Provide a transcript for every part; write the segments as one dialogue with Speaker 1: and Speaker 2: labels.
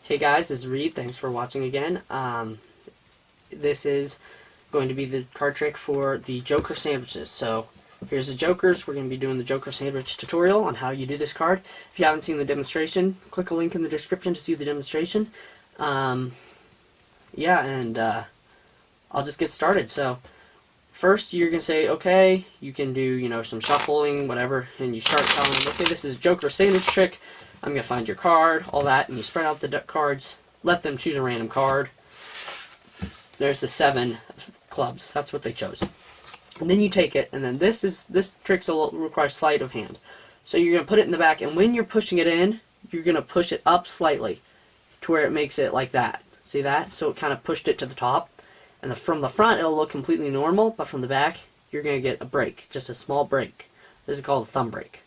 Speaker 1: Hey guys, this is Reed. Thanks for watching again. This is going to be the card trick for the Joker sandwiches. So here's the Jokers. We're going to be doing the Joker sandwich tutorial on how you do this card. If you haven't seen the demonstration, click a link in the description to see the demonstration. I'll just get started. So first you're going to say, okay, you can do, some shuffling, whatever, and you start telling them, okay, this is Joker sandwich trick. I'm going to find your card, all that, and you spread out the cards. Let them choose a random card. There's the 7 clubs. That's what they chose. And then you take it, and then this trick requires sleight of hand. So you're going to put it in the back, and when you're pushing it in, you're going to push it up slightly to where it makes it like that. See that? So it kind of pushed it to the top. And from the front, it'll look completely normal, but from the back, you're going to get a break, just a small break. This is called a thumb break.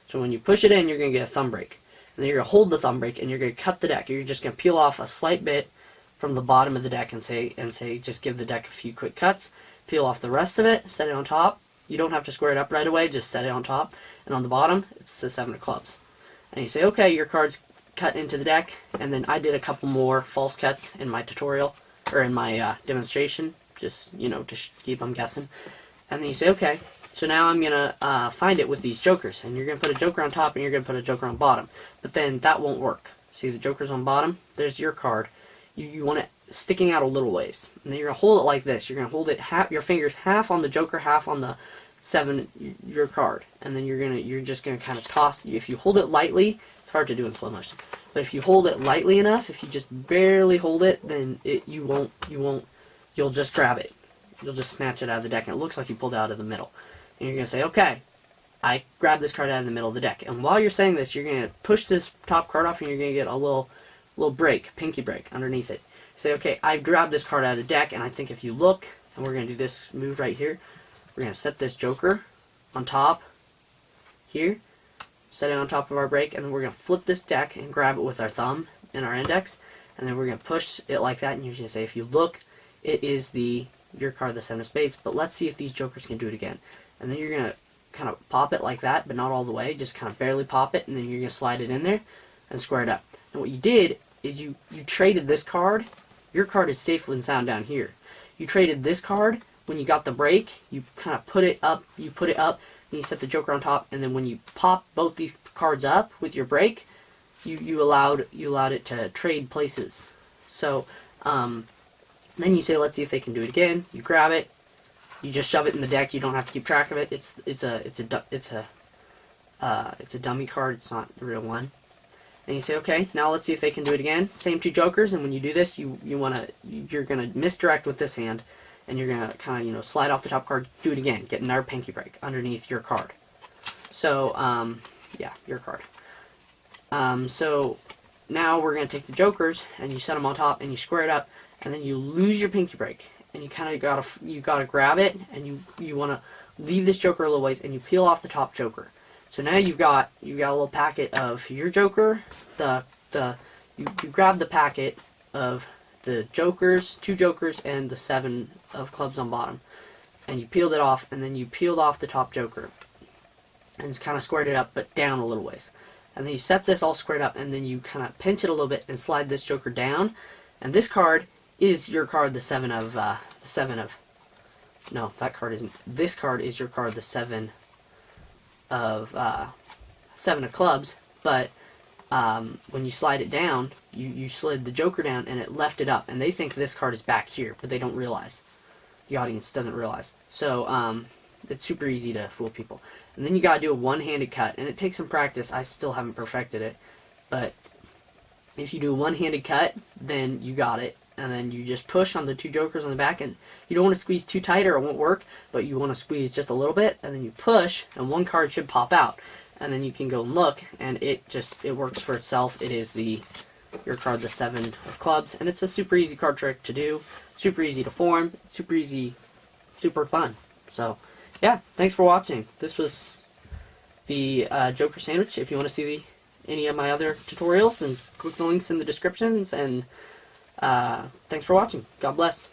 Speaker 1: So when you push it in, you're going to get a thumb break. And then you're going to hold the thumb break, and you're going to cut the deck. You're just going to peel off a slight bit from the bottom of the deck and say, just give the deck a few quick cuts. Peel off the rest of it, set it on top. You don't have to square it up right away, just set it on top. And on the bottom, it's the 7 of clubs. And you say, okay, your card's cut into the deck. And then I did a couple more false cuts in my tutorial, or in my demonstration, just, to keep them guessing. And then you say, okay. So now I'm going to find it with these jokers. And you're going to put a joker on top and you're going to put a joker on bottom. But then that won't work. See the jokers on bottom? There's your card. You want it sticking out a little ways. And then you're going to hold it like this. You're going to hold it your fingers half on the joker, half on the 7, your card. And then you're just going to kind of toss. If you hold it lightly, it's hard to do in slow motion. But if you hold it lightly enough, if you just barely hold it, then you'll just grab it. You'll just snatch it out of the deck. And it looks like you pulled it out of the middle. And you're going to say, okay, I grabbed this card out of the middle of the deck. And while you're saying this, you're going to push this top card off and you're going to get a little break, pinky break, underneath it. Say, okay, I grabbed this card out of the deck, and I think if you look, and we're going to do this move right here, we're going to set this joker on top here, set it on top of our break, and then we're going to flip this deck and grab it with our thumb and our index, and then we're going to push it like that, and you're going to say, if you look, it is your card, the 7 of spades, but let's see if these jokers can do it again. And then you're going to kind of pop it like that, but not all the way, just kind of barely pop it, and then you're going to slide it in there and square it up. And what you did is you traded this card. Your card is safe and sound down here. You traded this card when you got the break. You kind of put it up, and you set the joker on top, and then when you pop both these cards up with your break, you allowed it to trade places. So then you say, let's see if they can do it again. You grab it. You just shove it in the deck. You don't have to keep track of it. It's a dummy card. It's not the real one. And you say, okay, now let's see if they can do it again. Same 2 jokers, and when you do this, you're gonna misdirect with this hand, and you're gonna kind of slide off the top card. Do it again. Get another pinky break underneath your card. So your card. So now we're gonna take the jokers and you set them on top and you square it up, and then you lose your pinky break. And you kind of gotta grab it, and you want to leave this joker a little ways, and you peel off the top joker. So now you've got a little packet of your joker. You grab the packet of the jokers, 2 jokers, and the 7 of clubs on bottom, and you peeled it off, and then you peeled off the top joker, and just kind of squared it up, but down a little ways. And then you set this all squared up, and then you kind of pinch it a little bit and slide this joker down, and this card is your card, the 7 of, no, that card isn't. This card is your card, the 7 of clubs, but when you slide it down, you slid the joker down and it left it up, and they think this card is back here, but they don't realize. The audience doesn't realize. So it's super easy to fool people. And then you gotta do a one-handed cut, and it takes some practice. I still haven't perfected it, but if you do a one-handed cut, then you got it. And then you just push on the 2 jokers on the back, and you don't want to squeeze too tight or it won't work, but you want to squeeze just a little bit, and then you push, and 1 card should pop out. And then you can go and look, and it works for itself. It is your card, the 7 of clubs, and it's a super easy card trick to do, super easy to form, super easy, super fun. So, yeah, thanks for watching. This was the Joker sandwich. If you want to see any of my other tutorials, then click the links in the descriptions, and thanks for watching. God bless.